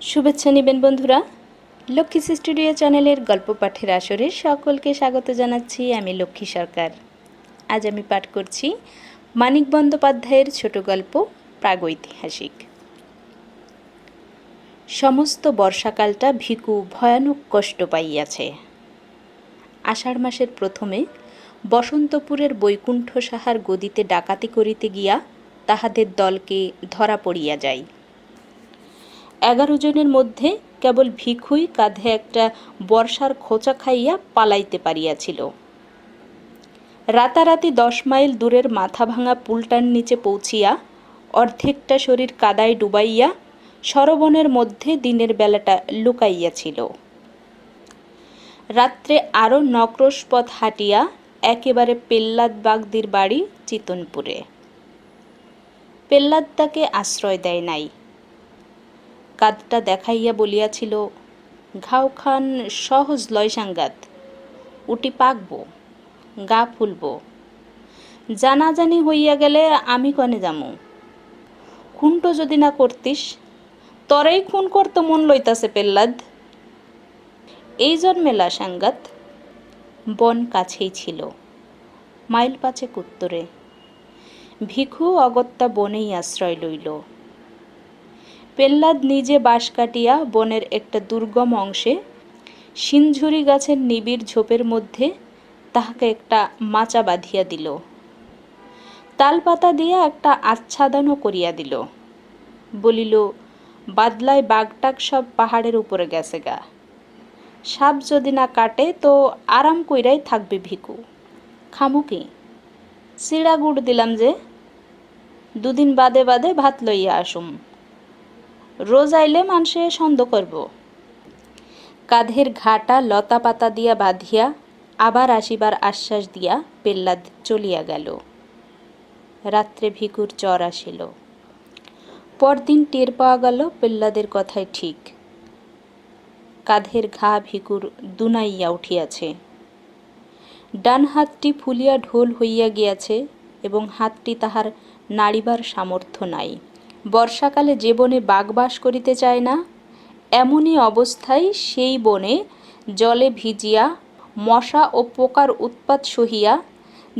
শুভেচ্ছা নেবেন বন্ধুরা। লক্ষ্মী স্টুডিও চ্যানেলের গল্প পাঠের আসরে সকলকে স্বাগত জানাচ্ছি। আমি লক্ষ্মী সরকার। আজ আমি পাঠ করছি মানিক বন্দ্যোপাধ্যায়ের ছোট গল্প প্রাগৈতিহাসিক। সমস্ত বর্ষাকালটা ভিকু ভয়ানক কষ্ট পাইয়াছে। আষাঢ় মাসের প্রথমে বসন্তপুরের বৈকুণ্ঠ সাহার গদিতে ডাকাতি করিতে গিয়া তাহাদের দলকে ধরা পড়িয়া যায়। 11 জনের মধ্যে কেবল ভিখুই কাঁধে একটা বর্ষার খোঁচা খাইয়া পালাইতে পারিয়াছিল। রাতারাতি 10 মাইল দূরের মাথা ভাঙা পুলটার নিচে পৌঁছিয়া অর্ধেকটা শরীর কাদায় ডুবাইয়া সরবনের মধ্যে দিনের বেলাটা লুকাইয়াছিল। রাত্রে আরও 9 ক্রোশ পথ হাঁটিয়া একেবারে পেল্লাদ বাগদির বাড়ি চিতনপুরে। পেল্লাদ তাকে আশ্রয় দেয় নাই। কাঁধটা দেখাইয়া বলিয়াছিল, ঘাও খান সহজ লয় সাঙ্গাত, উটি পাকব, গা ফুলব, জানাজানি হইয়া গেলে আমি কনে যামু। খুনটো যদি না করতিস, তরেই খুন করতে মন লইতাছে পেল্লাদ। এই জন্মেলা সাঙ্গাত। বন কাছেই ছিল, মাইল 5 উত্তরে। ভিখু অগত্যা বনেই আশ্রয় লইল। পেল্লাদ নিজে বাঁশ কাটিয়া বনের একটা দুর্গম অংশে সিনঝুরি গাছের নিবিড় ঝোপের মধ্যে তাহাকে একটা মাচা বাঁধিয়া দিল। তালপাতা দিয়া একটা আচ্ছাদনও করিয়া দিল। বলিল, বাদলায় বাঘটাক সব পাহাড়ের উপরে গেছে গা। সাপ যদি না কাটে তো আরাম কইরাই থাকবে ভিকু। খামু কি? চিড়া গুড় দিলাম যে, 2 দিন বাদে বাদে ভাত লইয়া আসুম। রোজ আইলে মানুষে সন্দেহ করব। কাঁধের ঘাটা লতা পাতা দিয়া বাঁধিয়া আবার আসিবার আশ্বাস দিয়া পেল্লাদ চলিয়া গেল। রাত্রে ভিকুর জ্বর আসিল। পরদিন টের পাওয়া গেল পেল্লাদের কথাই ঠিক। কাঁধের ঘা ভিকুর দুনাইয়া উঠিয়াছে। ডান হাতটি ফুলিয়া ঢোল হইয়া গিয়াছে এবং হাতটি তাহার নাড়িবার সামর্থ্য নাই। বর্ষাকালে যে বনে বাঘ বাস করিতে চায় না, এমনই অবস্থায় সেই বনে জলে ভিজিয়া মশা ও পোকার উৎপাত সহিয়া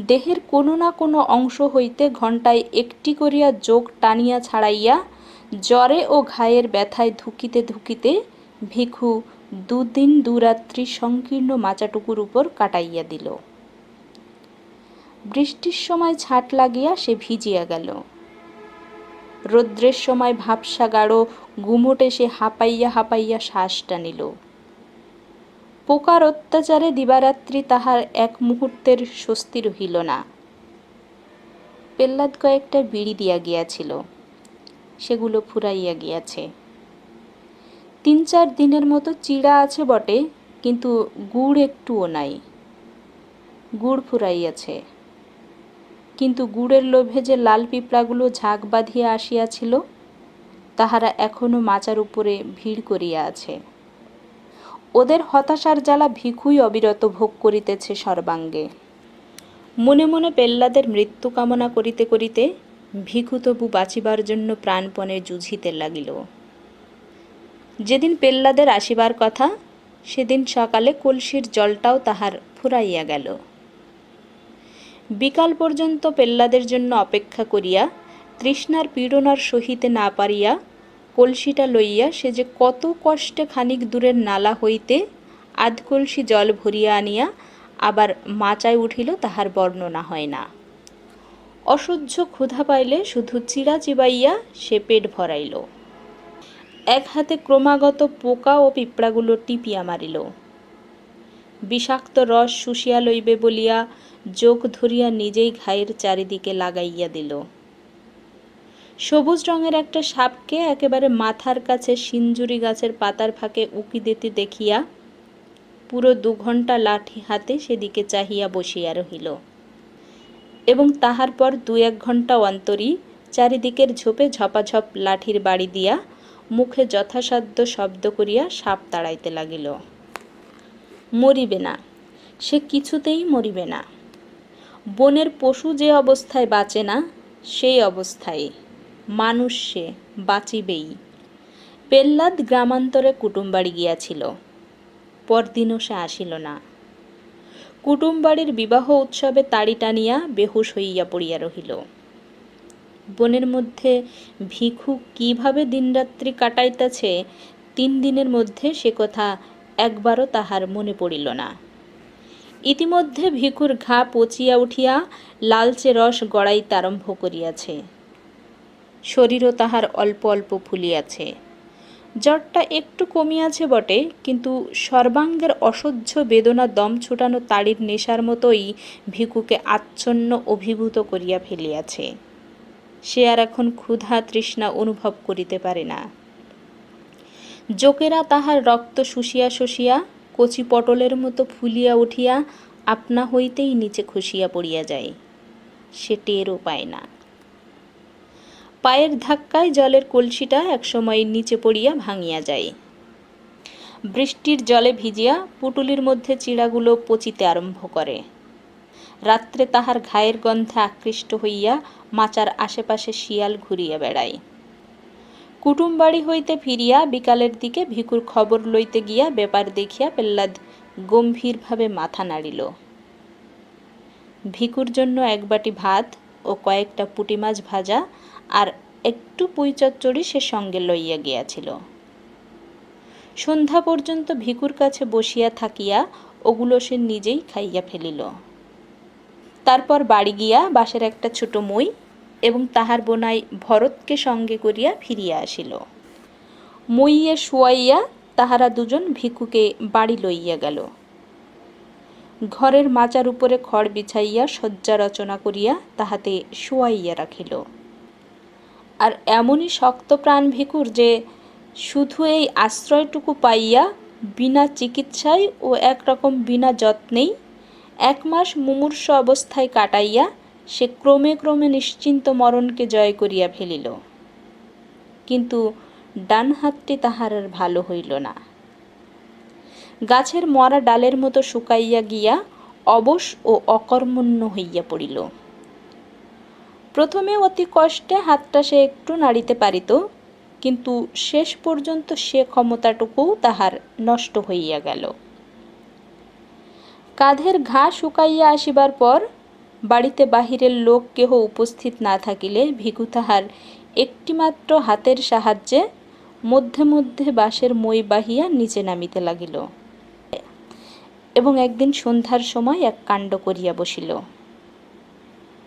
দেহের কোনো না কোনো অংশ হইতে ঘণ্টায় 1টি করিয়া যোগ টানিয়া ছাড়াইয়া জ্বরে ও ঘায়ের ব্যথায় ধুকিতে ধুকিতে ভিখু 2 দিন 2 রাত্রি সংকীর্ণ মাচাটুকুর উপর কাটাইয়া দিল। বৃষ্টির সময় ছাট লাগিয়া সে ভিজিয়া গেল। রৌদ্রের সময় ভাবসা গাঢ় গুমোটে সে হাঁপাইয়া হাঁপাইয়া শ্বাস টানিল। পোকার অত্যাচারে দিবারাত্রি তাহার এক মুহূর্তের স্বস্তি রহিল না। পেল্লাদ কয়েকটা বিড়ি দিয়া গিয়াছিল, সেগুলো ফুরাইয়া গিয়াছে। 3-4 দিনের মতো চিড়া আছে বটে, কিন্তু গুড় একটুও নাই। গুড় ফুরাইয়াছে, কিন্তু গুড়ের লোভে যে লাল পিঁপড়াগুলো ঝাঁক বাঁধিয়া আসিয়াছিল, তাহারা এখনো মাচার উপরে ভিড় করিয়া আছে। ওদের হতাশার জ্বালা ভিখুই অবিরত ভোগ করিতেছে সর্বাঙ্গে। মনে মনে পেল্লাদের মৃত্যু কামনা করিতে করিতে ভিখু তবু বাঁচিবার জন্য প্রাণপণে যুঝিতে লাগিল। যেদিন পেল্লাদের আসিবার কথা, সেদিন সকালে কলসির জলটাও তাহার ফুরাইয়া গেল। বিকাল পর্যন্ত পেল্লাদের জন্য অপেক্ষা করিয়া তৃষ্ণার পীড়নার সহিতে না পারিয়া কলসিটা লইয়া সে যে কত কষ্টে খানিক দূরের নালা হইতে 1/2 কলসি জল ভরিয়া আনিয়া আবার মাচায় উঠিল, তাহার বর্ণনা হয় না। অসহ্য ক্ষুধা পাইলে শুধু চিড়া চিবাইয়া সে পেট ভরাইল। এক হাতে ক্রমাগত পোকা ও পিঁপড়াগুলো টিপিয়া মারিল। বিষাক্ত রস শুষিয়া লইবে বলিয়া যোগ ধরিয়া নিজেই ঘায়ের চারিদিকে লাগাইয়া দিল। সবুজ রঙের একটা সাপকে একেবারে মাথার কাছে সিনঝুরি গাছের পাতার ফাঁকে উকি দিতে দেখিয়া পুরো 2 ঘণ্টা লাঠি হাতে সেদিকে চাহিয়া বসিয়া রহিল এবং তাহার পর 2-1 ঘণ্টা অন্তরই চারিদিকের ঝোপে ঝপাঝপ লাঠির বাড়ি দিয়া মুখে যথাসাধ্য শব্দ করিয়া সাপ তাড়াইতে লাগিল। মরিবে না, সে কিছুতেই মরিবে না। বনের পশু যে অবস্থায় বাঁচে না, সেই অবস্থায় মানুষ সে বাঁচিবেই। পেহ্লাদ গ্রামান্তরে কুটুমবাড়ি গিয়াছিল। পরদিনও সে আসিল না। কুটুমবাড়ির বিবাহ উৎসবে তাড়ি টানিয়া বেহুশ হইয়া পড়িয়া রহিল। বনের মধ্যে ভিখু কিভাবে দিনরাত্রি কাটাইতেছে 3 দিনের মধ্যে সে কথা একবারও তাহার মনে পড়িল না। ইতিমধ্যে ভিখুর ঘা পচিয়া উঠিয়া লালচে রস গড়াইতে আরম্ভ করিয়াছে। শরীরও তাহার অল্প অল্প ফুলিয়াছে। জ্বরটা একটু কমিয়াছে বটে, কিন্তু সর্বাঙ্গের অসহ্য বেদনা দম ছুটানো তাড়ির নেশার মতোই ভিখুকে আচ্ছন্ন অভিভূত করিয়া ফেলিয়াছে। সে আর এখন ক্ষুধা তৃষ্ণা অনুভব করিতে পারে না। জোকেরা তাহার রক্ত শুষিয়া শুষিয়া কচি পটলের মতো ফুলিয়া উঠিয়া আপনা হইতেই নিচে খসিয়া পড়িয়া যায়। সে টেরও পায় না। পায়ের ধাক্কায় জলের কলসিটা একসময় নিচে পড়িয়া ভাঙিয়া যায়। বৃষ্টির জলে ভিজিয়া পুটুলির মধ্যে চিড়াগুলো পচিতে আরম্ভ করে। রাত্রে তাহার ঘায়ের গন্ধে আকৃষ্ট হইয়া মাচার আশেপাশে শিয়াল ঘুরিয়া বেড়ায়। কুটুমবাড়ি হইতে ফিরিয়া বিকালের দিকে ভিখুর খবর লইতে গিয়া ব্যাপার দেখিয়া পেহ্লাদ গম্ভীরভাবে মাথা নাড়িল। ভিখুর জন্য 1 বাটি ভাত ও কয়েকটা পুঁটি মাছ ভাজা আর একটু পুঁই চচ্চড়ি সে সঙ্গে লইয়া গিয়াছিল। সন্ধ্যা পর্যন্ত ভিখুর কাছে বসিয়া থাকিয়া ওগুলো সে নিজেই খাইয়া ফেলিল। তারপর বাড়ি গিয়া বাঁশের একটা ছোট মই এবং তাহার বোনাই ভরতকে সঙ্গে করিয়া ফিরিয়া আসিল। মইয়ে শুয়াইয়া তাহারা দুজন ভিখুকে বাড়ি লইয়া গেল। ঘরের মাচার উপরে খড় বিছাইয়া শয্যা রচনা করিয়া তাহাতে শুয়াইয়া রাখিল। আর এমনই শক্ত প্রাণ ভিখুর যে শুধু এই আশ্রয়টুকু পাইয়া বিনা চিকিৎসায় ও একরকম বিনা যত্নেই 1 মাস মুমূর্ষ অবস্থায় কাটাইয়া সে ক্রমে ক্রমে নিশ্চিন্ত মরণকে জয় করিয়া ফেলিল। কিন্তু ডান হাতটি তাহার আর ভালো হইল না। গাছের মরা ডালের মতো শুকাইয়া গিয়া অবশ ও অকর্মণ্য হইয়া পড়িল। প্রথমে অতি কষ্টে হাতটা সে একটু নাড়িতে পারিত, কিন্তু শেষ পর্যন্ত সে ক্ষমতাটুকুও তাহার নষ্ট হইয়া গেল। কাঁধের ঘা শুকাইয়া আসিবার পর বাড়িতে বাহিরের লোক কেহ উপস্থিত না থাকিলে ভিখু তাহার একটিমাত্র হাতের সাহায্যে মধ্যে মধ্যে বাঁশের মই বাহিয়া নিচে নামিতে লাগিল এবং একদিন সন্ধ্যার সময় এক কাণ্ড করিয়া বসিল।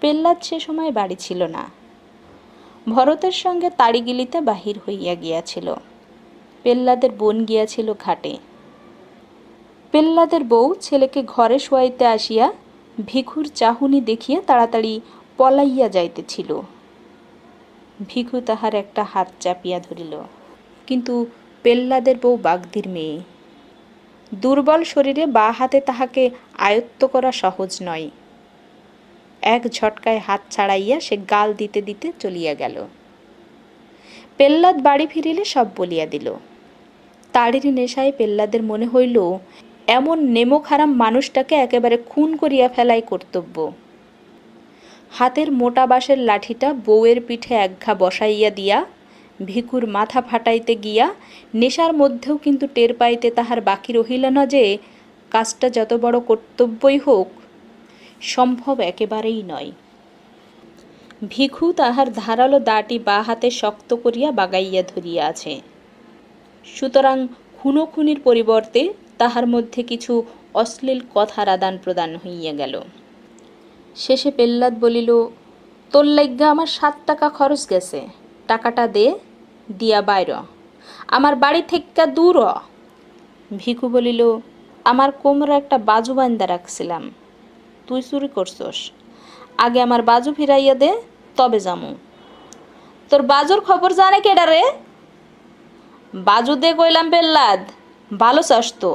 পেহ্লাদ সে সময় বাড়ি ছিল না। ভরতের সঙ্গে তাড়ি গিলিতে বাহির হইয়া গিয়াছিল। পেহ্লাদের বোন গিয়াছিল ঘাটে। পেহ্লাদের বউ ছেলেকে ঘরে শোয়াইতে আসিয়া ভিখুর চাহুনি দেখিয়া তাড়াতাড়ি পলাইয়া যাইতেছিল। ভিখু তাহার একটা হাত চাপিয়া ধরিল, কিন্তু পেহ্লাদের বউ বাগদির মেয়ে। দুর্বল শরীরে বাঁ হাতে তাহাকে আয়ত্ত করা সহজ নয়। এক ঝটকায় হাত ছাড়াইয়া সে গাল দিতে দিতে চলিয়া গেল। পেহ্লাদ বাড়ি ফিরিলে সব বলিয়া দিল। তাড়ির নেশায় পেহ্লাদের মনে হইল এমন নেমো খারাপ মানুষটাকে একেবারে খুন করিয়া ফেলাই কর্তব্য। হাতের মোটা বাঁশের লাঠিটা বউয়ের পিঠে একঘা বসাইয়া দিয়া ভিখুর মাথা ফাটাইতে গিয়া নেশার মধ্যেও কিন্তু টের পাইতে তাহার বাকি রহিল না যে কাজটা যত বড় কর্তব্যই হোক সম্ভব একেবারেই নয়। ভিখু তাহার ধারালো দাটি বা হাতে শক্ত করিয়া বাগাইয়া ধরিয়া আছে। সুতরাং খুনোখুনির পরিবর্তে তাহার মধ্যে কিছু অশ্লীল কথার আদান প্রদান হইয়া গেল। শেষে পেহ্লাদ বলিল, তোর লাইগ্গা আমার 7 টাকা খরচ গেছে, টাকাটা দে, দিয়া বাইর, আমার বাড়ি থেকে দূর হ। ভিখু বলিল, আমার কোমরে একটা বাজু বান্ধা রাখছিলাম, তুই চুরি করছস, আগে আমার বাজু ফিরাইয়া দে, তবে যামু। তোর বাজুর খবর জানে কেডা রে? বাজু দে কইলাম পেহ্লাদ, ভালো চাস তো।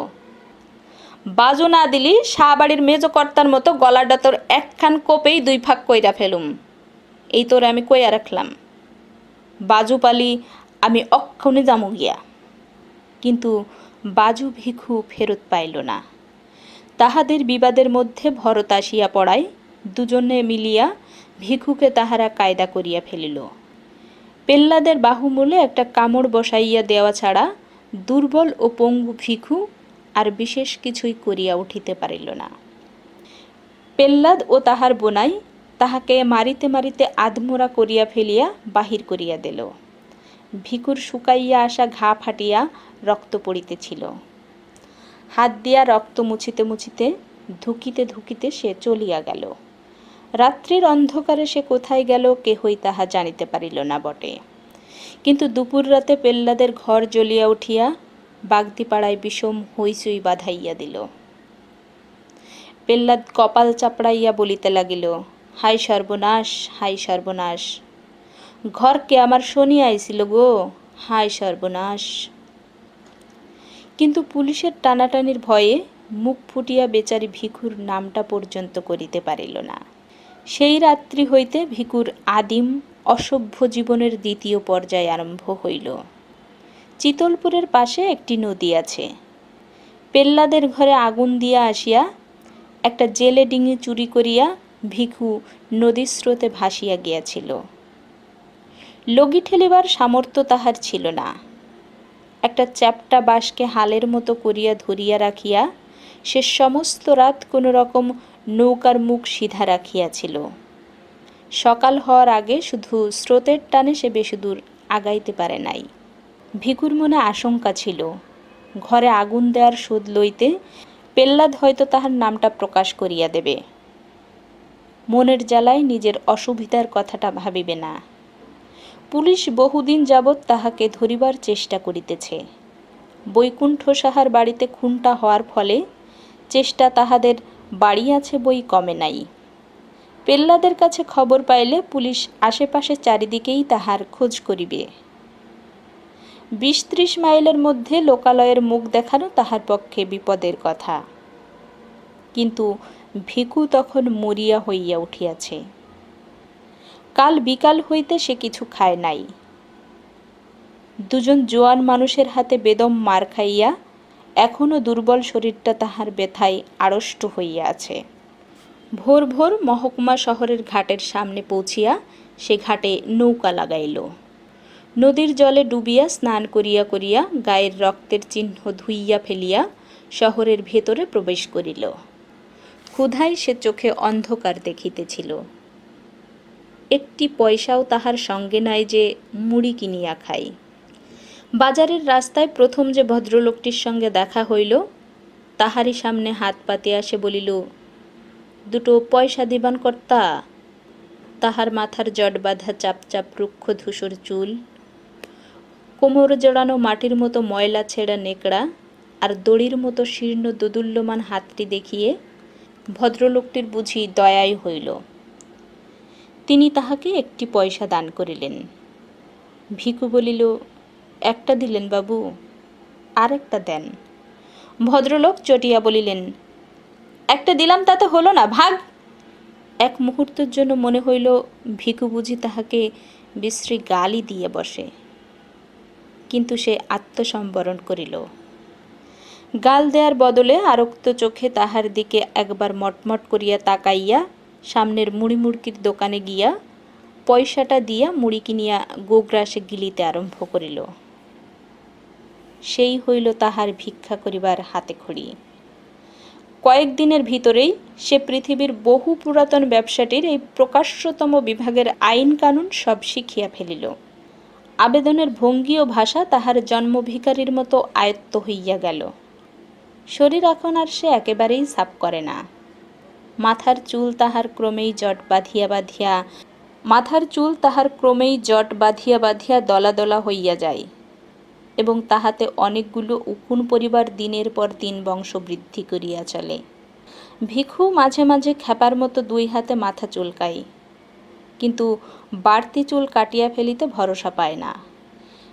বাজু না দিলি শাহবাড়ির মেজো কর্তার মতো গলাটা তোর একখান কোপেই 2 ভাগ কইরা ফেলুম, এই তোর আমি কইয়া রাখলাম। বাজু পালি আমি অক্ষণে যামু গিয়া। কিন্তু বাজু ভিখু ফেরত পাইল না। তাহাদের বিবাদের মধ্যে ভরত আসিয়া পড়ায় দুজনে মিলিয়া ভিখুকে তাহারা কায়দা করিয়া ফেলিল। পেল্লাদের বাহুমূলে একটা কামড় বসাইয়া দেওয়া ছাড়া দুর্বল ও পঙ্গু ভিখু আর বিশেষ কিছুই করিয়া উঠিতে পারিল না। পেল্লাদ ও তাহার বোনাই তাহাকে মারিতে মারিতে আধমোরা করিয়া ফেলিয়া বাহির করিয়া দিল। ভিখুর শুকাইয়া আসা ঘা ফাটিয়া রক্ত পড়িতেছিল। হাত দিয়া রক্ত মুছিতে মুছিতে ধুকিতে ধুকিতে সে চলিয়া গেল। রাত্রির অন্ধকারে সে কোথায় গেল কেহই তাহা জানিতে পারিল না বটে। কিন্তু দুপুর রাতে পেল্লাদের ঘর জ্বলিয়া উঠিয়া বাগদিপাড়ায় বিষম হইচই বাঁধাইয়া দিল। পেল্লাদ কপাল চাপড়াইয়া বলিতে লাগিল, হাই সর্বনাশ, হাই সর্বনাশ, ঘরকে আমার শনি আইছিল গো, হাই সর্বনাশ। কিন্তু পুলিশের টানাটানির ভয়ে মুখ ফুটিয়া বেচারি ভিখুর নামটা পর্যন্ত করিতে পারিল না। সেই রাত্রি হইতে ভিখুর আদিম অসভ্য জীবনের দ্বিতীয় পর্যায় আরম্ভ হইল। চিতলপুরের পাশে একটি নদী আছে। পেল্লাদের ঘরে আগুন দিয়া আসিয়া একটা জেলে ডিঙি চুরি করিয়া ভিখু নদীর স্রোতে ভাসিয়া গিয়াছিল। লগি ঠেলিবার সামর্থ্য তাহার ছিল না। একটা চ্যাপ্টা বাঁশকে হালের মতো করিয়া ধরিয়া রাখিয়া সে সমস্ত রাত কোনো রকম নৌকার মুখ সিধা রাখিয়াছিল। সকাল হওয়ার আগে শুধু স্রোতের টানে সে বেশি দূর আগাইতে পারে নাই। ভিখুর মনে আশঙ্কা ছিল, ঘরে আগুন দেওয়ার শোধ লইতে পেল্লাদ হয়তো তাহার নামটা প্রকাশ করিয়া দেবে। মনের জ্বালায় নিজের অসুবিধার কথাটা ভাবিবে না। পুলিশ বহুদিন যাবৎ তাহাকে ধরিবার চেষ্টা করিতেছে। বৈকুণ্ঠ সাহার বাড়িতে খুনটা হওয়ার ফলে চেষ্টা তাহাদের বাড়ি আছে বই কমে নাই। পেল্লাদের কাছে খবর পাইলে পুলিশ আশেপাশে চারিদিকেই তাহার খোঁজ করিবে। ২০-৩০ মাইলের মধ্যে লোকালয়ের মুখ দেখানো তাহার পক্ষে বিপদের কথা। কিন্তু ভিখু তখন মরিয়া হইয়া উঠিয়াছে। কাল বিকাল হইতে সে কিছু খায় নাই। দুজন জোয়ান মানুষের হাতে বেদম মার খাইয়া এখনো দুর্বল শরীরটা তাহার ব্যথায় আড়ষ্ট হইয়া আছে। ভোর ভোর মহকুমা শহরের ঘাটের সামনে পৌঁছিয়া সে ঘাটে নৌকা লাগাইল। নদীর জলে ডুবিয়া স্নান করিয়া করিয়া গায়ের রক্তের চিহ্ন ধুইয়া ফেলিয়া শহরের ভেতরে প্রবেশ করিল। ক্ষুধায় সে চোখে অন্ধকার দেখিতেছিল। একটি পয়সাও তাহার সঙ্গে নাই যে মুড়ি কিনিয়া খাই। বাজারের রাস্তায় প্রথম যে ভদ্রলোকটির সঙ্গে দেখা হইল তাহারই সামনে হাত পাতিয়া সে বলিল, দুটো পয়সা দিবান কর্তা। তাহার মাথার জট বাঁধা চাপচাপ রুক্ষ ধূসর চুল, কোমর জড়ানো মাটির মতো ময়লা ছেঁড়া নেকড়া আর দড়ির মতো শীর্ণ দোদুল্যমান হাতটি দেখিয়ে ভদ্রলোকটির বুঝি দয়াই হইল। তিনি তাহাকে একটি পয়সা দান করিলেন। ভিখু বলিল, একটা দিলেন বাবু, আর একটা দেন। ভদ্রলোক চটিয়া বলিলেন, একটা দিলাম তাতে হলো না, ভাগ। এক মুহূর্তের জন্য মনে হইল ভিখু বুঝি তাহাকে বিশ্রী গালি দিয়ে বসে, কিন্তু সে আত্মসম্বরণ করিল। গাল দেয়ার বদলে আরক্ত চোখে তাহার দিকে একবার মটমট করিয়া তাকাইয়া সামনের মুড়ি মুড়কির দোকানে গিয়া পয়সাটা দিয়া মুড়ি কিনিয়া গোগ্রাসে গিলিতে আরম্ভ করিল। সেই হইল তাহার ভিক্ষা করিবার হাতে খড়ি। কয়েকদিনের ভিতরেই সে পৃথিবীর বহু পুরাতন ব্যবসাটির এই প্রকাশ্যতম বিভাগের আইন কানুন সব শিখিয়া ফেলিল। আবেদনের ভঙ্গি ও ভাষা তাহার জন্মভিকারীর মতো আয়ত্ত হইয়া গেল। শরীর এখন আর সে একেবারেই সাফ করে না। মাথার চুল তাহার ক্রমেই জট বাঁধিয়া বাঁধিয়া দলা দলা হইয়া যায় এবং তাহাতে অনেকগুলো উকুন পরিবার দিনের পর দিন বংশবৃদ্ধি করিয়া চলে। ভিখু মাঝে মাঝে খ্যাপার মতো দুই হাতে মাথা চুলকায়, কিন্তু বাড়তি চুল কাটিয়া ফেলিতে ভরসা পায় না।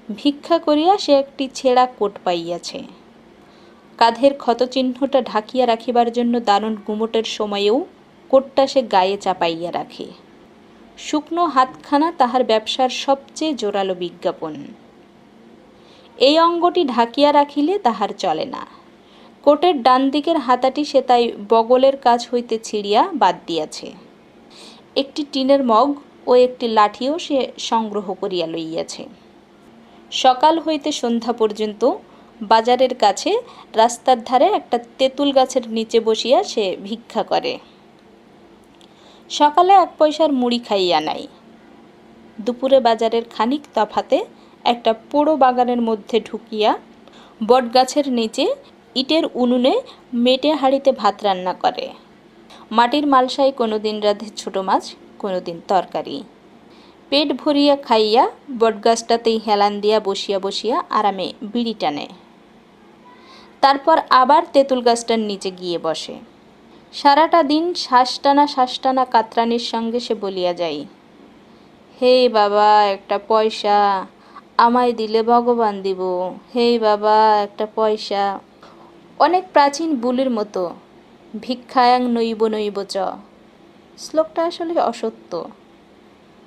ভিক্ষা করিয়া সে একটি ছেঁড়া কোট পাইয়াছে। কাঁধের ক্ষতচিহ্নটা ঢাকিয়া রাখিবার জন্য দারুণ গুমোটের সময়েও কোটটা সে গায়ে চাপাইয়া রাখে। শুকনো হাতখানা তাহার ব্যবসার সবচেয়ে জোরালো বিজ্ঞাপন। এই অঙ্গটি ঢাকিয়া রাখিলে তাহার চলে না। কোটের ডান দিকের হাতাটি সে তাই বগলের কাছ হইতে ছিঁড়িয়া বাদ দিয়াছে। একটি টিনের মগ ও একটি লাঠিও সে সংগ্রহ করিয়া লইয়াছে। সকাল হইতে সন্ধ্যা পর্যন্ত বাজারের কাছে রাস্তার ধারে একটা তেঁতুল গাছের নিচে বসিয়া সে ভিক্ষা করে। সকালে 1 পয়সার মুড়ি খাইয়া নাই। দুপুরে বাজারের খানিক তফাতে একটা পোড়ো বাগানের মধ্যে ঢুকিয়া বটগাছের নিচে ইটের উনুনে মেটে হাঁড়িতে ভাত রান্না করে। মাটির মালসায় কোনোদিন রাঁধে ছোটো মাছ, কোনোদিন তরকারি। পেট ভরিয়া খাইয়া বটগাছটাতেই হেলান দিয়া বসিয়া বসিয়া আরামে বিড়ি টানে। তারপর আবার তেঁতুল গাছটার নিচে গিয়ে বসে। সারাটা দিন শ্বাস টানা কাতরানির সঙ্গে সে বলিয়া যায়, হে বাবা একটা পয়সা, আমায় দিলে ভগবান দিব, হে বাবা একটা পয়সা। অনেক প্রাচীন বুলির মতো ভিক্ষায়াং নৈব নৈব চ। শ্লোকটা আসলে অসত্য।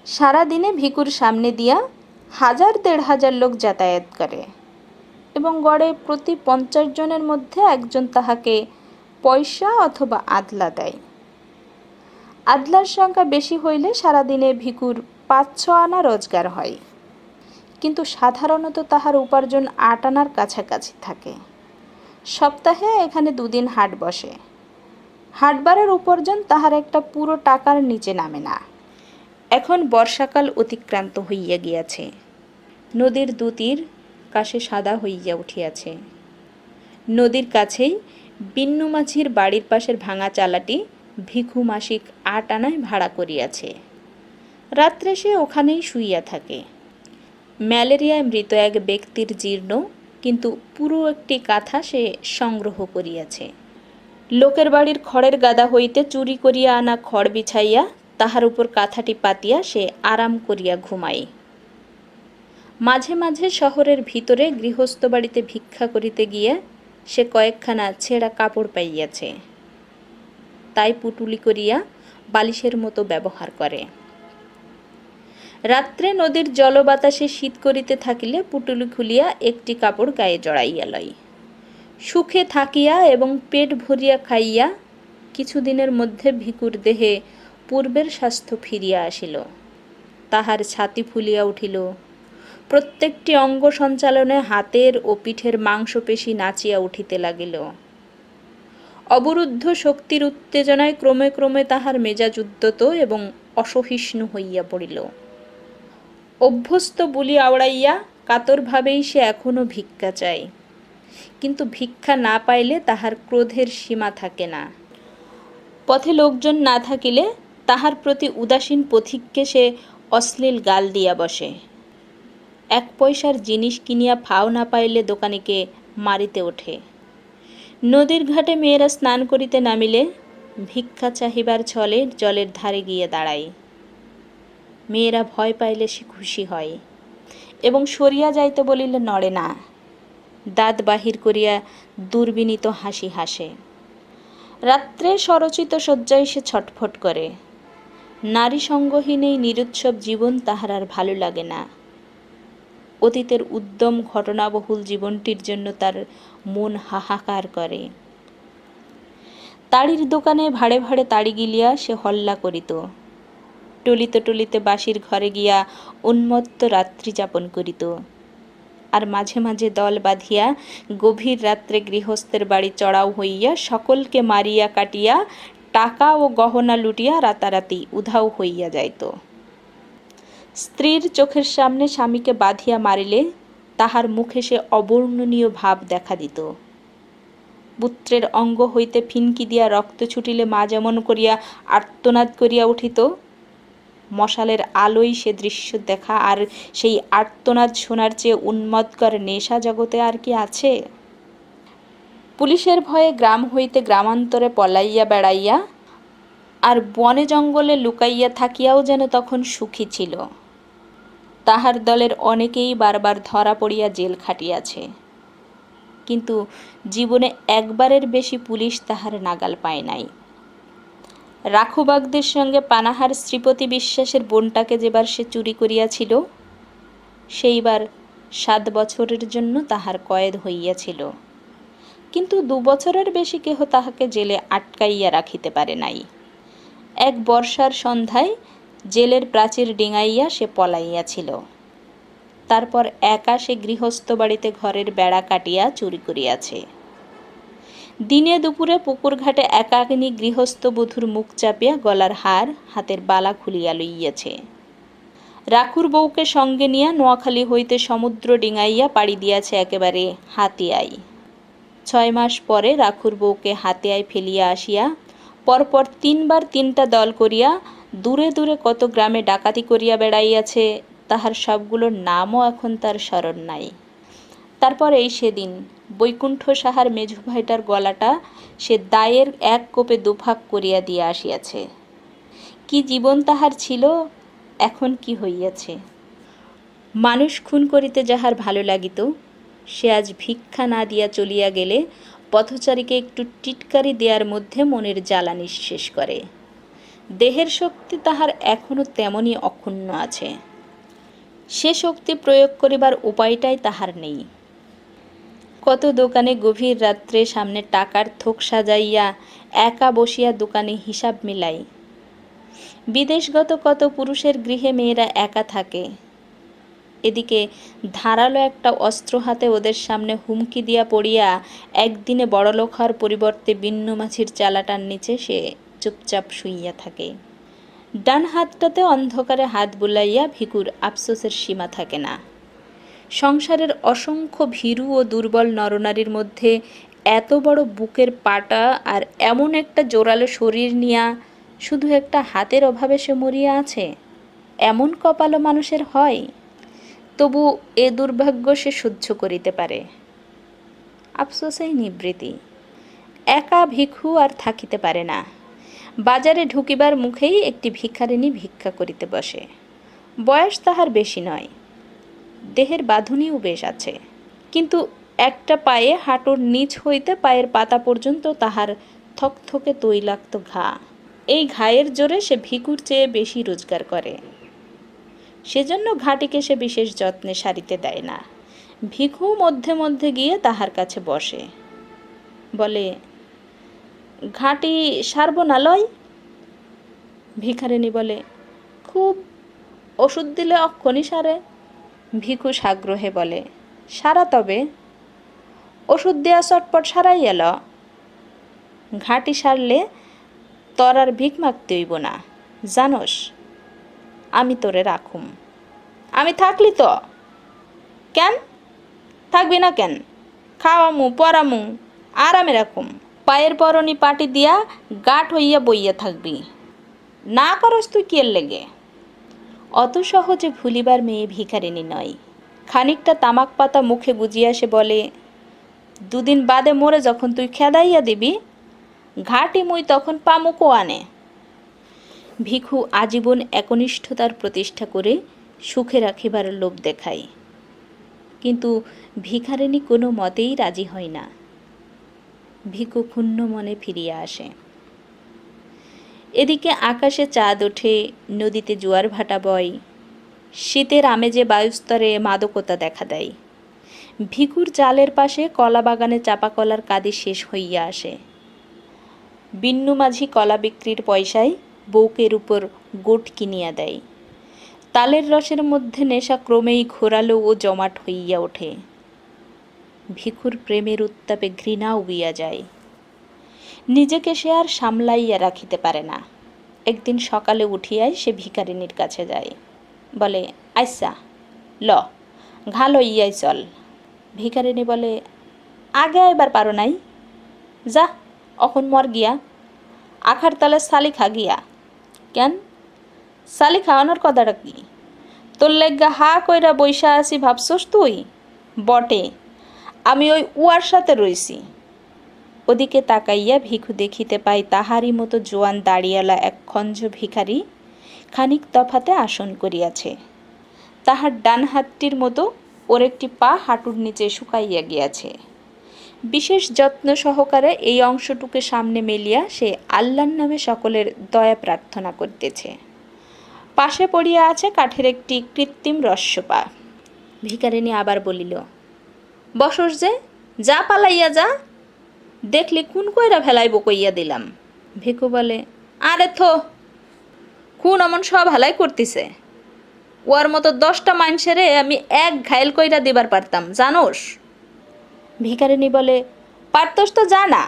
সারা দিনে ভিকুর সামনে দিয়া 1000-1500 লোক যাতায়াত করে এবং গড়ে প্রতি 50 জনের মধ্যে একজন তাহাকে পয়সা অথবা আদলা দেয়। আদলার সংখ্যা বেশি হইলে সারাদিনে ভিকুর 5-6 আনা রোজগার হয়, কিন্তু সাধারণত তাহার উপার্জন 8 আনার কাছাকাছি থাকে। সপ্তাহে এখানে 2 দিন হাট বসে। হাটবারের উপার্জন তাহার একটা পুরো টাকার নিচে নামে না। এখন বর্ষাকাল অতিক্রান্ত হইয়া গিয়াছে। নদীর দুতীর কাশে সাদা হইয়া উঠিয়াছে। নদীর কাছেই বিন্নু মাঝির বাড়ির পাশের ভাঙা চালাটি ভিখু মাসিক 8 আনায় ভাড়া করিয়াছে। রাত্রে সে ওখানেই শুইয়া থাকে। ম্যালেরিয়ায় মৃত এক ব্যক্তির জীর্ণ কিন্তু পুরো একটি কাঁথা সে সংগ্রহ করিয়াছে। লোকের বাড়ির খড়ের গাদা হইতে চুরি করিয়া আনা খড় বিছাইয়া তাহার উপর কাঁথাটি পাতিয়া সে আরাম করিয়া ঘুমায়। মাঝে মাঝে শহরের ভিতরে গৃহস্থ বাড়িতে ভিক্ষা করিতে গিয়ে সে কয়েকখানা ছেঁড়া কাপড় পাইয়াছে, তাই পুটুলি করিয়া বালিশের মতো ব্যবহার করে। রাত্রে নদীর জল বাতাসে শীত করিতে থাকিলে পুটুলি খুলিয়া একটি কাপড় গায়ে জড়াইয়া লয়। সুখে থাকিয়া এবং পেট ভরিয়া খাইয়া কিছুদিনের মধ্যে ভিকুর দেহে পূর্বের স্বাস্থ্য ফিরিয়া আসিল। তাহার ছাতি ফুলিয়া উঠিল। প্রত্যেকটি অঙ্গ সঞ্চালনে হাতের ও পিঠের মাংসপেশি নাচিয়া উঠিতে লাগিল। অবরুদ্ধ শক্তির উত্তেজনায় ক্রমে ক্রমে তাহার মেজাজ উদ্যত এবং অসহিষ্ণু হইয়া পড়িল। অভ্যস্ত বুলি আওড়াইয়া কাতরভাবেই সে এখনো ভিক্ষা চায়, কিন্তু ভিক্ষা না পাইলে তাহার ক্রোধের সীমা থাকে না। পথে লোকজন না থাকিলে তাহার প্রতি উদাসীন পথিককে সে অশ্লীল গাল দিয়া বসে। 1 পয়সার জিনিস কিনিয়া ফাও না পাইলে দোকানিকে মারিতে ওঠে। নদীর ঘাটে মেয়েরা স্নান করিতে নামিলে ভিক্ষা চাহিবার ছলে জলের ধারে গিয়ে দাঁড়ায়। মেয়েরা ভয় পাইলে সে খুশি হয় এবং সরিয়া যাইতে বলিলে নড়ে না। দাঁত বাহির করিয়া দুর্বিনীত হাসি হাসে। রাত্রে স্বরচিত শয্যায় সে ছটফট করে। নারী সঙ্গহীন এই নিরুৎসব জীবন তাহার আর ভালো লাগে না। অতীতের উদ্যম ঘটনাবহুল জীবনটির জন্য তার মন হাহাকার করে। তাড়ির দোকানে ভাড়ে ভাড়ে তাড়ি গিলিয়া সে হল্লা করিত। টলিতে টলিতে বাসির ঘরে গিয়া উন্মত্ত রাত্রি যাপন করিত। আর মাঝে মাঝে দল বাঁধিয়া গভীর রাত্রে গৃহস্থের বাড়ি চড়াও হইয়া সকলকে মারিয়া কাটিয়া টাকা ও গহনা লুটিয়া রাতারাতি উধাও হইয়া যাইত। স্ত্রীর চোখের সামনে স্বামীকে বাঁধিয়া মারিলে তাহার মুখে সে অবর্ণনীয় ভাব দেখা দিত। পুত্রের অঙ্গ হইতে ফিনকি দিয়া রক্ত ছুটিলে মা যেমন করিয়া আর্তনাদ করিয়া উঠিত, মশালের আলোয় সে দৃশ্য দেখা আর সেই আর্তনাদ শোনার চেয়ে উন্মাদকর নেশা জগতে আর কি আছে? পুলিশের ভয়ে গ্রাম হইতে গ্রামান্তরে পলাইয়া বেড়াইয়া আর বনে জঙ্গলে লুকাইয়া থাকিয়াও যেন তখন সুখী ছিল। তাহার দলের অনেকেই বারবার ধরা পড়িয়া জেল খাটিয়াছে, কিন্তু জীবনে একবারের বেশি পুলিশ তাহার নাগাল পায় নাই। রাখুবাগদের সঙ্গে পানাহার শ্রীপতি বিশ্বাসের বোনটাকে যেবার সে চুরি করিয়াছিল, সেইবার 7 বছরের জন্য তাহার কয়েদ হইয়াছিল, কিন্তু 2 বছরের বেশি কেহ তাহাকে জেলে আটকাইয়া রাখিতে পারে নাই। এক বর্ষার সন্ধ্যায় জেলের প্রাচীর ডিঙাইয়া সে পলাইয়াছিল। তারপর একা সে গৃহস্থ বাড়িতে ঘরের বেড়া কাটিয়া চুরি করিয়াছে। দিনে দুপুরে পুকুর ঘাটে একাকিনী গৃহস্থ বধূর মুখ চাপিয়া গলার হার হাতের বালা খুলিয়া লইয়াছে। রাখুর বউকে সঙ্গে নিয়া নোয়াখালী হইতে সমুদ্র ডিঙাইয়া পাড়ি দিয়াছে একেবারে হাতিয়ায়। 6 মাস পরে রাখুর বউকে হাতিয়ায় ফেলিয়া আসিয়া পরপর 3 বার 3টা দল করিয়া দূরে দূরে কত গ্রামে ডাকাতি করিয়া বেড়াইয়াছে, তাহার সবগুলোর নামও এখন তার স্মরণ নাই। তারপর এই সেদিন বৈকুণ্ঠ সাহার মেঝু ভাইটার গলাটা সে দায়ের এক কোপে দুভাগ করিয়া দিয়া আসিয়াছে। কি জীবন তাহার ছিল, এখন কি হইয়াছে। মানুষ খুন করিতে যাহার ভালো লাগিত, সে আজ ভিক্ষা না দিয়া চলিয়া গেলে পথচারীকে একটু টিটকারি দেওয়ার মধ্যে মনের জ্বালা নিঃশেষ করে। দেহের শক্তি তাহার এখনও তেমনই অক্ষুণ্ণ আছে। সে শক্তি প্রয়োগ করিবার উপায়টাই তাহার নেই। কত দোকানে গভীর রাত্রে সামনে টাকার থোক সাজাইয়া একা বসিয়া দোকানে হিসাব মিলাই। বিদেশগত কত পুরুষের গৃহে মেয়েরা একা থাকে। এদিকে ধারালো একটা অস্ত্র হাতে ওদের সামনে হুমকি দিয়া পড়িয়া একদিনে বড়লোক হওয়ার পরিবর্তে বিন্নু মাছির চালাটার নিচে সে চুপচাপ শুইয়া থাকে। ডান হাতটাতে অন্ধকারে হাত বুলাইয়া ভিকুর আফসোসের সীমা থাকে না। সংসারের অসংখ্য ভীরু ও দুর্বল নরনারীর মধ্যে এত বড় বুকের পাটা আর এমন একটা জোরালো শরীর নিয়া শুধু একটা হাতের অভাবে সে মরিয়া আছে, এমন কপালও মানুষের হয়। তবু এ দুর্ভাগ্য সে সহ্য করিতে পারে। আফসোসেই নিবৃত্তি। একা ভিক্ষু আর থাকিতে পারে না। বাজারে ঢুকিবার মুখেই একটি ভিখারিনী ভিক্ষা করিতে বসে। বয়স তাহার বেশি নয়, দেহের বাঁধুনিও বেশ আছে, কিন্তু একটা পায়ে হাঁটুর নিচ হইতে পায়ের পাতা পর্যন্ত তাহার থকথকে তৈলাক্ত ঘা। এই ঘায়ের জোরে সে ভিক্ষুর চেয়ে বেশি রোজগার করে। সেজন্য ঘাটিকে সে বিশেষ যত্নে সারিতে দেয় না। ভিক্ষু মধ্যে মধ্যে গিয়ে তাহার কাছে বসে, বলে, ঘাটি সারব না লয়? ভিখারিনী বলে, খুব ওষুধ দিলে অক্ষণই সারে। ভিক্ষু সাগ্রহে বলে, সারা তবে, ওষুধ দেয়া চটপট সারাই এল। ঘাটি সারলে তোর আর ভিক মাগতে হইব না, জানোস? আমি তোরে রাখুম। আমি থাকলি তো? কেন থাকবি না কেন? খাওয়ামু, পরামু, আরামে রাখুম। পায়ের পরনি পাটি দিয়া গাঁট হইয়া বইয়া থাকবি। না করস তুই কি লেগে? অত সহজে ভুলিবার মেয়ে ভিখারিনী নয়। খানিকটা তামাক পাতা মুখে গুজিয়া সে বলে, 2 দিন বাদে মোরে যখন তুই খেদাইয়া দিবি, ঘাটি মুই তখন পামুকো আনে। ভিক্ষু আজীবন একনিষ্ঠতার প্রতিষ্ঠা করে সুখে রাখিবার লোভ দেখায়, কিন্তু ভিখারিনী কোনো মতেই রাজি হয় না। ভিক্ষু ক্ষুণ্ণ মনে ফিরিয়া আসে। এদিকে আকাশে চাঁদ ওঠে, নদীতে জোয়ার ভাটা বয়, শীতের আমেজে বায়ুস্তরে মাদকতা দেখা দেয়। ভিক্ষুর চালের পাশে কলা বাগানে চাপা কলার কাঁদি শেষ হইয়া আসে। বিন্নু মাঝি কলা বিক্রির পয়সায় বউকের উপর গোট কিনিয়া দেয়। তালের রসের মধ্যে নেশা ক্রমেই ঘোরালো ও জমাট হইয়া ওঠে। ভিক্ষুর প্রেমের উত্তাপে ঘৃণা উবিয়া যায়। নিজেকে সে আর সামলাইয়া রাখিতে পারে না। একদিন সকালে উঠিয়াই সে ভিখারিনীর কাছে যায়, বলে, আইসা ল, ঘা লইয়াই চল। ভিখারিনী বলে, আগে এবার পারো নাই, যা অখন মর গিয়া, আখার তালে শালি খা গিয়া। কেন শালি খাওয়ানোর কথাটা কি? তোর লেগা হা কইরা বৈশা আসি ভাবছস তুই? বটে, আমি ওই উয়ার সাথে রইছি। ওদিকে তাকাইয়া ভিক্ষু দেখিতে পাই তাহারই মতো জোয়ান দাড়িয়ালা এক খঞ্জ ভিখারি খানিক তফাতে আসন করিয়াছে। তাহার ডান হাতটির মতো ওর একটি পা হাঁটুর নিচে শুকাইয়া গিয়াছে। বিশেষ যত্ন সহকারে এই অংশটুকে সামনে মেলিয়া সে আল্লাহর নামে সকলের দয়া প্রার্থনা করিতেছে। পাশে পড়িয়া আছে কাঠের একটি কৃত্রিম রস্যপা। ভিখারিনী আবার বলিল, বসস যে, যা পালাইয়া যা, দেখলি কোন কইরা ফেলাইব কইয়া দিলাম। ভিক্ষু বলে, আরে থো, খুন অমন সব হালাই করতেছে, ওর মতো 10টা মানুষেরে আমি এক ঘায়েল কইরা দিবার পারতাম, জানোস? ভিখারিনী বলে, পারতস তো জানা,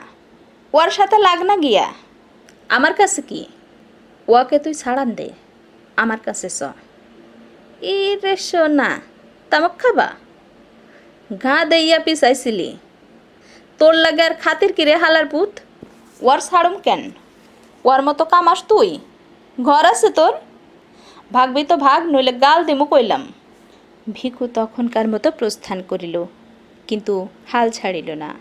ওর সাথে লাগ না গিয়া। আমার কাছে কি? ওকে তুই ছাড়ান দে, আমার কাছে চ। ই রে সোনা, তামাক খাবা? ঘা দেইয়া পিছাইছিলি, তোর লাগে আর খাতির কিরে হালার পুত? ওর ছাড়ুম কেন? ওর মতো কামাস তুই? ঘর আছে তোর? ভাগবি তো ভাগ, নইলে গাল দিমু কইলাম। ভিখু তখনকার মতো প্রস্থান করিল, কিন্তু হাল ছাড়িল না।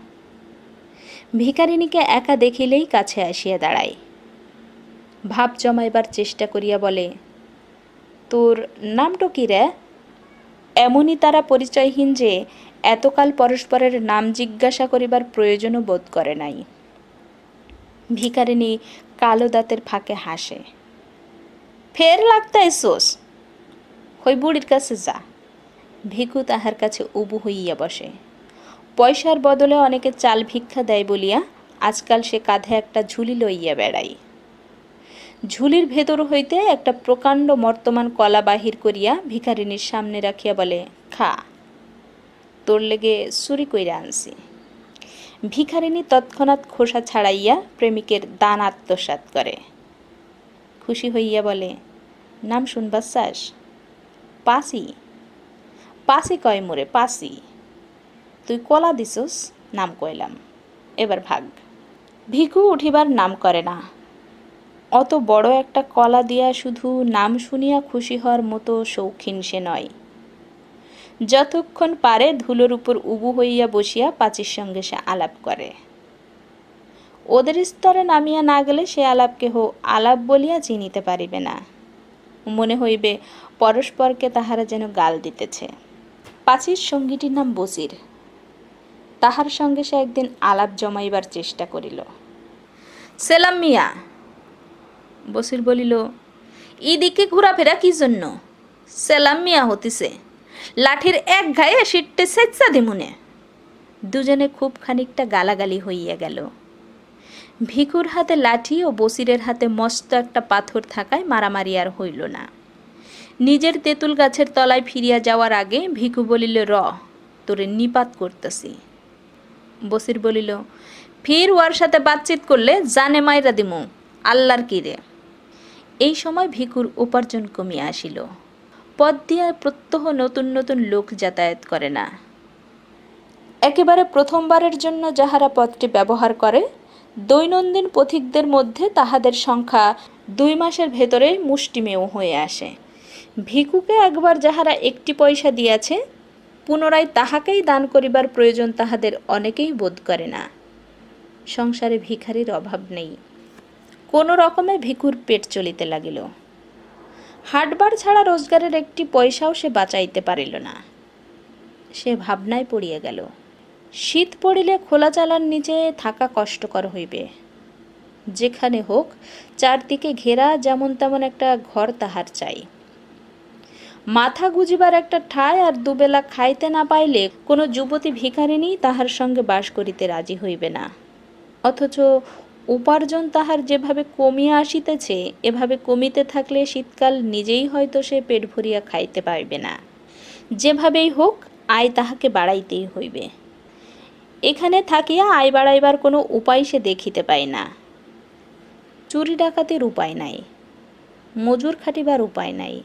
ভিখারিণীকে একা দেখিলেই কাছে আসিয়া দাঁড়ায়, ভাব জমাইবার চেষ্টা করিয়া বলে, তোর নামটো কি রে? এমনই তারা পরিচয়হীন যে এতকাল পরস্পরের নাম জিজ্ঞাসা করিবার প্রয়োজনও বোধ করে নাই। ভিখারিণী কালো দাঁতের ফাঁকে হাসে। ফের লাগতাইছোস? হই বুড়ির কাছে যা। ভিখু তাহার কাছে উবু হইয়া বসে। পয়সার বদলে অনেকে চাল ভিক্ষা দেয় বলিয়া আজকাল সে কাঁধে একটা ঝুলি লইয়া বেড়ায়। ঝুলির ভেতর হইতে একটা প্রকাণ্ড মর্তমান কলা বাহির করিয়া ভিখারিণীর সামনে রাখিয়া বলে, খা, তোর লেগে চুরি কইরা আনছি। ভিখারিণী তৎক্ষণাৎ খোসা ছাড়াইয়া প্রেমিকের দান আত্মসাৎ করে। খুশি হইয়া বলে, নাম শুনবার চাস? পাসি? পাসি কয় মোরে, পাসি। তুই কলা দিছস, নাম কইলাম, এবার ভাগ। ভিখু উঠিবার নাম করে না। অত বড় একটা কলা দিয়া শুধু নাম শুনিয়া খুশি হওয়ার মতো শৌখিন সে নয়। যতক্ষণ পারে ধুলোর উপর উবু হইয়া বসিয়া পাচির সঙ্গে সে আলাপ করে। ওদের স্তরে নামিয়া না গেলে সে আলাপ কেহ আলাপ বলিয়া চিনিতে পারিবে না, মনে হইবে পরস্পরকে তাহারা যেন গাল দিতেছে। পাচির সঙ্গীটির নাম বসির। তাহার সঙ্গে সে একদিন আলাপ জমাইবার চেষ্টা করিল। সেলাম মিয়া। বসির বলিল, ইদিকে ঘোরাফেরা কি জন্য? সেলাম মিয়া হতিছে, লাঠির এক ঘায়ে সিটতে সেচ্ছা দিমুনে। দুজনে খুব খানিকটা গালাগালি হইয়া গেল। ভিখুর হাতে লাঠি ও বসিরের হাতে মস্ত একটা পাথর থাকায় মারামারি আর হইল না। নিজের তেঁতুল গাছের তলায় ফিরিয়া যাওয়ার আগে ভিখু বলিল, র, তোরে নিপাত করতেছি। বসির বলিল, ফির ওর সাথে বাতচিত করলে জানে মাইরা দিমু, আল্লাহর কিরে। এই সময় ভিখুর উপার্জন কমিয়া আসিল। পথ দিয়া প্রত্যহ নতুন নতুন লোক যাতায়াত করে না। একেবারে প্রথমবারের জন্য যাহারা পথটি ব্যবহার করে, দৈনন্দিন পথিকদের মধ্যে তাহাদের সংখ্যা 2 মাসের ভেতরেই মুষ্টিমেয় হয়ে আসে। ভিখুকে একবার যাহারা 1টি পয়সা দিয়াছে, পুনরায় তাহাকেই দান করিবার প্রয়োজন তাহাদের অনেকেই বোধ করে না। সংসারে ভিখারির অভাব নেই। কোনো রকমে ভিখুর পেট চলিতে লাগিল। হাটবার ছাড়া রোজগারের 1টি পয়সাও সে বাঁচাইতে পারিল না। সে ভাবনায় পড়িয়া গেল। শীত পড়িলে খোলা চালার নিচে থাকা কষ্টকর হইবে। যেখানে হোক চারদিকে ঘেরা যেমন তেমন একটা ঘর তাহার চাই। মাথা গুজিবার একটা ঠাঁই আর দুবেলা খাইতে না পাইলে কোনো যুবতী ভিখারিণী তাহার সঙ্গে বাস করিতে রাজি হইবে না। অথচ উপার্জন তাহার যেভাবে কমিয়া আসিতেছে, এভাবে কমিতে থাকলে শীতকাল নিজেই হয়তো সে পেট ভরিয়া খাইতে পাইবে না। যেভাবেই হোক আয় তাহাকে বাড়াইতেই হইবে। এখানে থাকিয়া আয় বাড়াইবার কোনো উপায় সে দেখিতে পায় না। চুরি ডাকাতির উপায় নাই, মজুর খাটিবার উপায় নাই।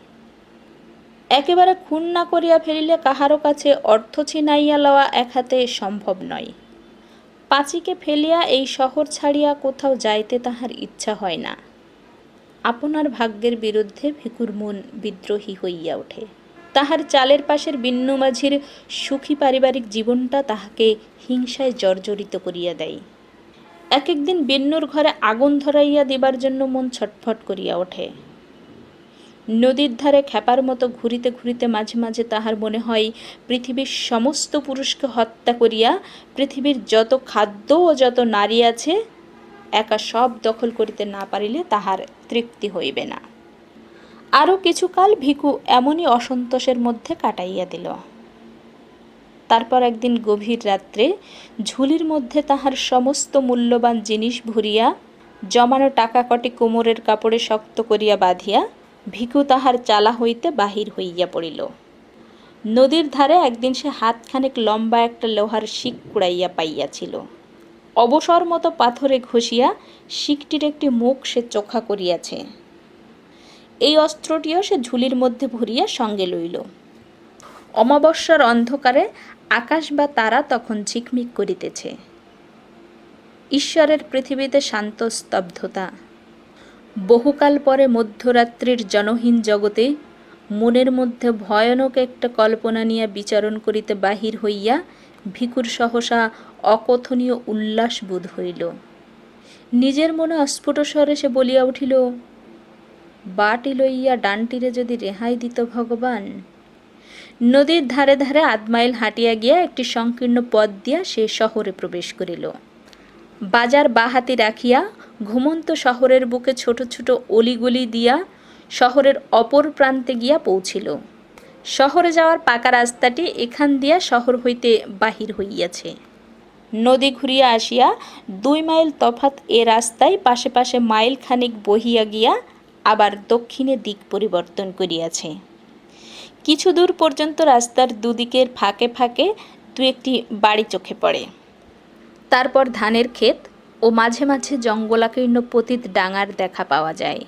একেবারে খুন না করিয়া ফেলিলে কাহারও কাছে অর্থ ছিনাইয়া লওয়া এক হাতে সম্ভব নয়। পাচিকে ফেলিয়া এই শহর ছাড়িয়া কোথাও যাইতে তাহার ইচ্ছা হয় না। আপনার ভাগ্যের বিরুদ্ধে ভিখুর মন বিদ্রোহী হইয়া ওঠে। তাহার চালের পাশের বিন্নু মাঝির সুখী পারিবারিক জীবনটা তাহাকে হিংসায় জর্জরিত করিয়া দেয়। এক একদিন বিন্নুর ঘরে আগুন ধরাইয়া দিবার জন্য মন ছটফট করিয়া ওঠে। নদীর ধারে খেপার মতো ঘুরিতে ঘুরিতে মাঝে মাঝে তাহার মনে হয় পৃথিবীর সমস্ত পুরুষকে হত্যা করিয়া পৃথিবীর যত খাদ্য ও যত নারী আছে একা সব দখল করিতে না পারিলে তাহার তৃপ্তি হইবে না। আরও কিছুকাল ভিখু এমনই অসন্তোষের মধ্যে কাটাইয়া দিল। তারপর একদিন গভীর রাত্রে ঝুলির মধ্যে তাহার সমস্ত মূল্যবান জিনিস ভরিয়া জমানো টাকা কটি কোমরের কাপড়ে শক্ত করিয়া বাঁধিয়া ভিখু তাহার চালা হইতে বাহির হইয়া পড়িল। নদীর ধারে একদিন সে হাতখানেক লম্বা একটা লোহার শিক কুড়াইয়া পাইয়াছিল। অবসর মতো পাথরে ঘষিয়া শিকটির একটি মুখ সে চোখা করিয়াছে। এই অস্ত্রটিও সে ঝুলির মধ্যে ভরিয়া সঙ্গে লইল। অমাবস্যার অন্ধকারে আকাশ বা তারা তখন ঝিকমিক করিতেছে। ঈশ্বরের পৃথিবীতে শান্ত স্তব্ধতা। বহুকাল পরে মধ্যরাত্রির জনহীন জগতে মনের মধ্যে ভয়ানক একটা কল্পনা নিয়ে বিচরণ করিতে বাহির হইয়া ভিখুর সহসা অকথনীয় উল্লাস বোধ হইল। নিজের মনে অস্ফুট স্বরে সে বলিয়া উঠিল, বাটি লইয়া ডানটিরে যদি রেহাই দিত ভগবান। নদীর ধারে ধারে আধ মাইল হাঁটিয়া গিয়া একটি সংকীর্ণ পথ দিয়া সে শহরে প্রবেশ করিল। বাজার বাহাতি রাখিয়া ঘুমন্ত শহরের বুকে ছোট ছোট অলিগলি দিয়া শহরের অপর প্রান্তে গিয়া পৌঁছিল। শহরে যাওয়ার পাকা রাস্তাটি এখান দিয়া শহর হইতে বাহির হইয়াছে। নদী ঘুরিয়া আসিয়া 2 মাইল তফাৎ এ রাস্তায় পাশে পাশে মাইল খানিক বহিয়া গিয়া আবার দক্ষিণে দিক পরিবর্তন করিয়াছে। কিছু দূর পর্যন্ত রাস্তার দুদিকের ফাঁকে ফাঁকে 2-1টি বাড়ি চোখে পড়ে। তারপর ধানের ক্ষেত ও মাঝে মাঝে জঙ্গলাকীর্ণ পতিত ডাঙার দেখা পাওয়া যায়।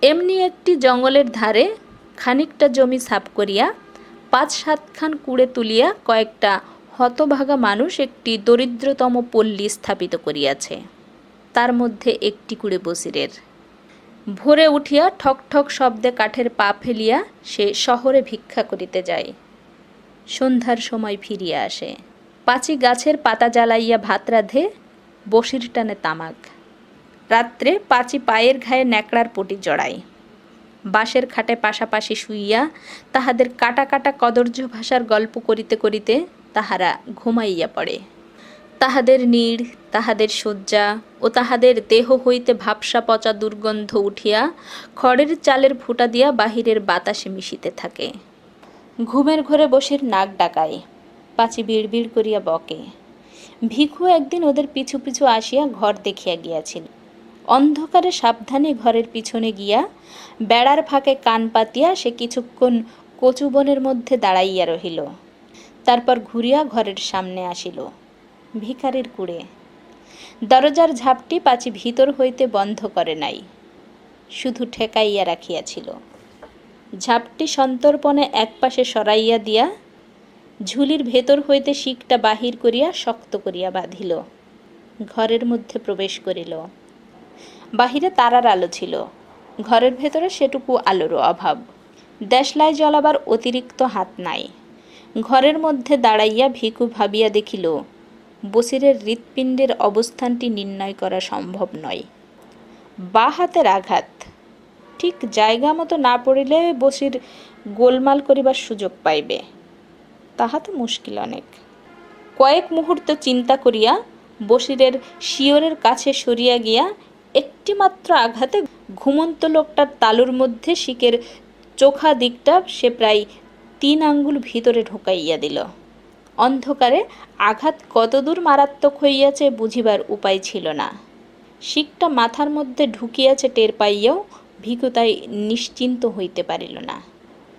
এমনি একটি জঙ্গলের ধারে খানিকটা জমি সাফ করিয়া 5-7 খান কুড়ে তুলিয়া কয়েকটা হতভাগা মানুষ একটি দরিদ্রতম পল্লী স্থাপিত করিয়াছে। তার মধ্যে একটি কুড়ে বসিরের। ভোরে উঠিয়া ঠক ঠক শব্দে কাঠের পা ফেলিয়া সে শহরে ভিক্ষা করিতে যায়। সন্ধ্যার সময় ফিরিয়া আসে। পাঁচি গাছের পাতা জ্বালাইয়া ভাত রাঁধে, বসির টানে তামাক। রাত্রে পাঁচি পায়ের ঘায়ে ন্যাকড়ার পটি জড়ায়। বাঁশের খাটে পাশাপাশি শুইয়া তাহাদের কাটা কাটা কদর্য ভাষার গল্প করিতে করিতে তাহারা ঘুমাইয়া পড়ে। তাহাদের নীড়, তাহাদের শয্যা ও তাহাদের দেহ হইতে ভাবসা পচা দুর্গন্ধ উঠিয়া খড়ের চালের ফুটা দিয়া বাহিরের বাতাসে মিশিতে থাকে। ঘুমের ঘরে বসির নাক ডাকায়। পাঁচি বিড়বিড় করিয়া বকে। ভিখু একদিন ওদের পিছু পিছু আসিয়া ঘর দেখিয়া গিয়াছিল। অন্ধকারে সাবধানে ঘরের পিছনে গিয়া বেড়ার ফাঁকে কান পাতিয়া সে কিছুক্ষণ কচুবনের মধ্যে দাঁড়াইয়া রহিল। তারপর ঘুরিয়া ঘরের সামনে আসিল। ভিখারির কুড়ে। দরজার ঝাপটি পাঁচি ভিতর হইতে বন্ধ করে নাই, শুধু ঠেকাইয়া রাখিয়াছিল। ঝাপটি সন্তর্পণে একপাশে সরাইয়া দিয়া ঝুলির ভেতর হইতে শিকটা বাহির করিয়া শক্ত করিয়া বাঁধিল। ঘরের মধ্যে প্রবেশ করিল। বাহিরে তারার আলো ছিল, ঘরের ভেতরে সেটুকু আলোরও অভাব। দেশলাই জ্বলাবার অতিরিক্ত হাত নাই। ঘরের মধ্যে দাঁড়াইয়া ভিখু ভাবিয়া দেখিল, বসিরের হৃৎপিণ্ডের অবস্থানটি নির্ণয় করা সম্ভব নয়। বা হাতের আঘাত, ঠিক জায়গা মতো না পড়িলে বসির গোলমাল করিবার সুযোগ পাইবে, তাহা তো মুশকিল অনেক। কয়েক মুহূর্ত চিন্তা করিয়া বসিরের শিয়রের কাছে সরিয়া গিয়া একটি মাত্র আঘাতে ঘুমন্ত লোকটার তালুর মধ্যে শিকের চোখা দিকটা সে প্রায় 3 আঙ্গুল ভিতরে ঢুকাইয়া দিল। অন্ধকারে আঘাত কতদূর মারাত্মক হইয়াছে বুঝিবার উপায় ছিল না। শিকটা মাথার মধ্যে ঢুকিয়াছে টের পাইয়াও ভিখু তাই নিশ্চিন্ত হইতে পারিল না।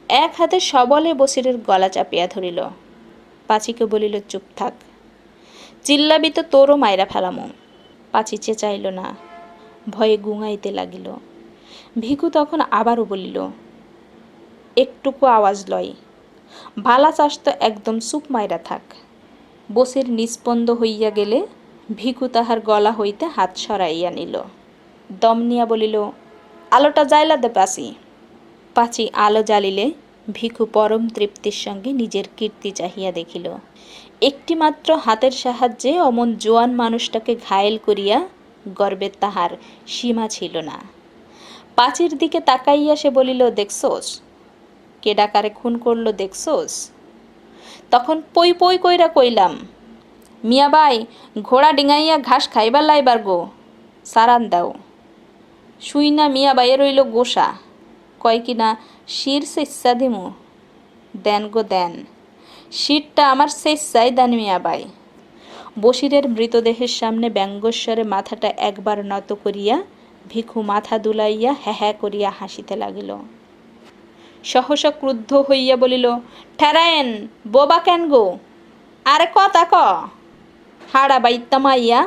এক হাতে সবলে বসিরের গলা চাপিয়া ধরিল। পাঁচিকে বলিল, চুপ থাক, চিল্লাবি তো তোরও মাইরা ফেলামো। পাঁচি চেঁচাইল না, ভয়ে গুঙাইতে লাগিল। ভিখু তখন আবারও বলিল, একটুকু আওয়াজ লয়, ভালা চাস তো একদম চুপ মাইরা থাক। বসির নিস্পন্দ হইয়া গেলে ভিখু তাহার গলা হইতে হাত সরাইয়া নিল। দম নিয়া বলিল, আলোটা জ্বাইলা দে পাঁচি। পাঁচি আলো জ্বালিলে ভিখু পরম তৃপ্তির সঙ্গে নিজের কীর্তি চাহিয়া দেখিল। একটিমাত্র হাতের সাহায্যে অমন জোয়ান মানুষটাকে ঘায়েল করিয়া গর্বের তাহার সীমা ছিল না। পাঁচির দিকে তাকাইয়া সে বলিল, দেখছোস কে ডাকারে খুন করলো, দেখছোস? তখন পই পই কইরা কইলাম, মিয়াবাই ঘোড়া ডিঙাইয়া ঘাস খাইবার লাইবার গো, সারান দাও। শুই না মিয়াবাইয়ের রইল গোসা, কয় কিনা শির সেচ্ছা দিমু। দেন গো দেন, শিরটা আমার সেচ্ছাই দেন মিয়াবাই। বসিরের মৃতদেহের সামনে ব্যঙ্গস্বরে মাথাটা একবার নত করিয়া ভিখু মাথা দুলাইয়া হ্যাঁ হ্যাঁ করিয়া হাসিতে লাগিল। সহসা ক্রুদ্ধ হইয়া বলিল, ঠেরায়েন, বোবা কেন গো? আরে কথা ক, হাড়া বাইত্তা মাইয়া,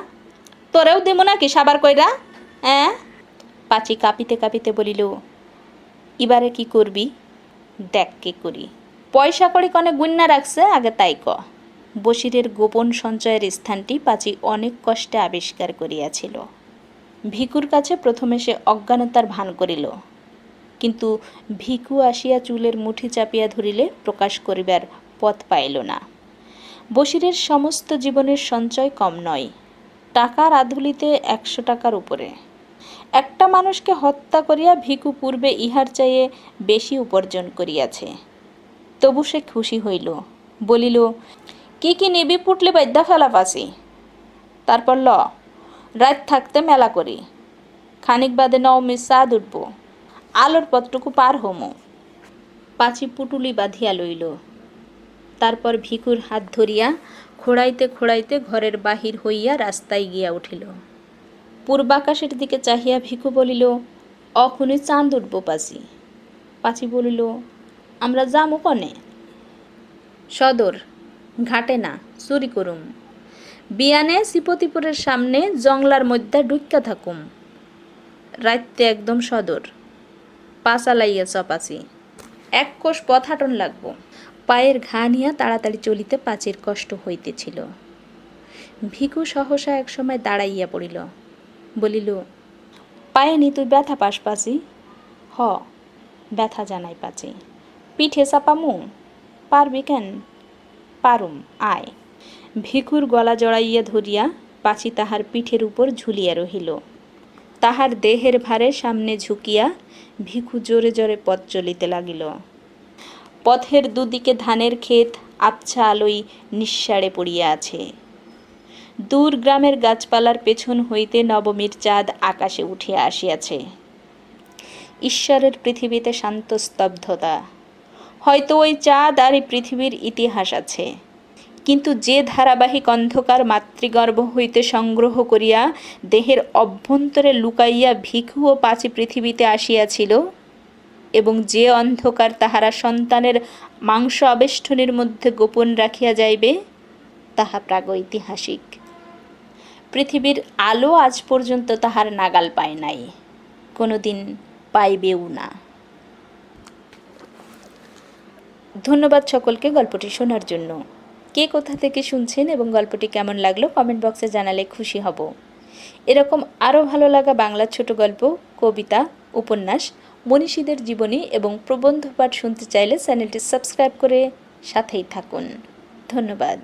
তোরেও দিব নাকি সাবার কইরা? পাচি কাঁপিতে কাঁপিতে বলিল, এবারে কি করবি? দেখ কে করি। পয়সা কড়ি কনে গুন্না রাখছে, আগে তাই ক। বসিরের গোপন সঞ্চয়ের স্থানটি পাচি অনেক কষ্টে আবিষ্কার করিয়াছিল। ভিকুর কাছে প্রথমে সে অজ্ঞানতার ভান করিল, কিন্তু ভিকু আসিয়া চুলের মুঠি চাপিয়া ধরিলে প্রকাশ করিবার পথ পাইল না। বসিরের সমস্ত জীবনের সঞ্চয় কম নয়, টাকার আধুলিতে 100 টাকার উপরে। একটা মানুষকে হত্যা করিয়া ভিকু পূর্বে ইহার চাইয়ে বেশি উপার্জন করিয়াছে। তবু সে খুশি হইল, বলিল, কি কি নিবি পুটলি বাদ্যা ফেলা পাছি, তারপর ল রাত থাকতে মেলা করি, খানিক বাদে নবমীর চাঁদ উঠব, আলোর পথটুকু পার হমো। পাচি পুটুলি বাঁধিয়া লইল, তারপর ভিকুর হাত ধরিয়া খোড়াইতে খোড়াইতে ঘরের বাহির হইয়া রাস্তায় গিয়া উঠিল। পূর্বাকাশের দিকে চাহিয়া ভিকু বলিল, অখুনি চাঁদ উঠব পাচি। পাচি বলিল, আমরা যামু কনে? সদর, ঘাটে না, চুরি করুম। বিয়ানে শ্রীপতিপুরের সামনে জংলার মধ্যে ঢুক্কা থাকুম, রাইতে একদম সদর। পা চালাইয়া চপাচি, 1 কোষ পথ হাঁটন লাগব। পায়ের ঘা নিয়া তাড়াতাড়ি চলিতে পাচির কষ্ট হইতেছিল। ভিকু সহসা একসময় দাঁড়াইয়া পড়িল, বলিল, পায়ে নি তুই ব্যথা পাস পাচি? হ, ব্যথা জানাই পাচি। পিঠে চাপামু? পারবি কেন? পারুম, আয়। ভিকুর গলা জড়াইয়া ধরিয়া পাচি তাহার পিঠের উপর ঝুলিয়া রহিল। তাহার দেহের ভারে সামনে ঝুঁকিয়া ভিকু জোরে জোরে পথ চলিতে লাগিল। পথের দুদিকে ধানের ক্ষেত আবছা আলোয় নিঃসাড়ে পড়িয়া আছে। দূর গ্রামের গাছপালার পেছন হইতে নবমীর চাঁদ আকাশে উঠিয়া আসিয়াছে। ঈশ্বরের পৃথিবীতে শান্ত স্তব্ধতা। হয়তো ওই চাঁদ আর এই পৃথিবীর ইতিহাস আছে, কিন্তু যে ধারাবাহিক অন্ধকার মাতৃগর্ভ হইতে সংগ্রহ করিয়া দেহের অভ্যন্তরে লুকাইয়া ভিখু ও পাচি পৃথিবীতে আসিয়াছিল, এবং যে অন্ধকার তাহারা সন্তানের মাংস আবেষ্টনীর মধ্যে গোপন রাখিয়া যাইবে, তাহা প্রাগৈতিহাসিক। পৃথিবীর আলো আজ পর্যন্ত তাহার নাগাল পায় নাই, কোনোদিন পাইবেও না। ধন্যবাদ সকলকে গল্পটি শোনার জন্য। কে কোথা থেকে শুনছেন এবং গল্পটি কেমন লাগলো কমেন্ট বক্সে জানালে খুশি হব। এরকম আরও ভালো লাগা বাংলা ছোট গল্প, কবিতা, উপন্যাস, মনীষীদের জীবনী এবং প্রবন্ধ পাঠ শুনতে চাইলে চ্যানেলটি সাবস্ক্রাইব করে সাথেই থাকুন। ধন্যবাদ।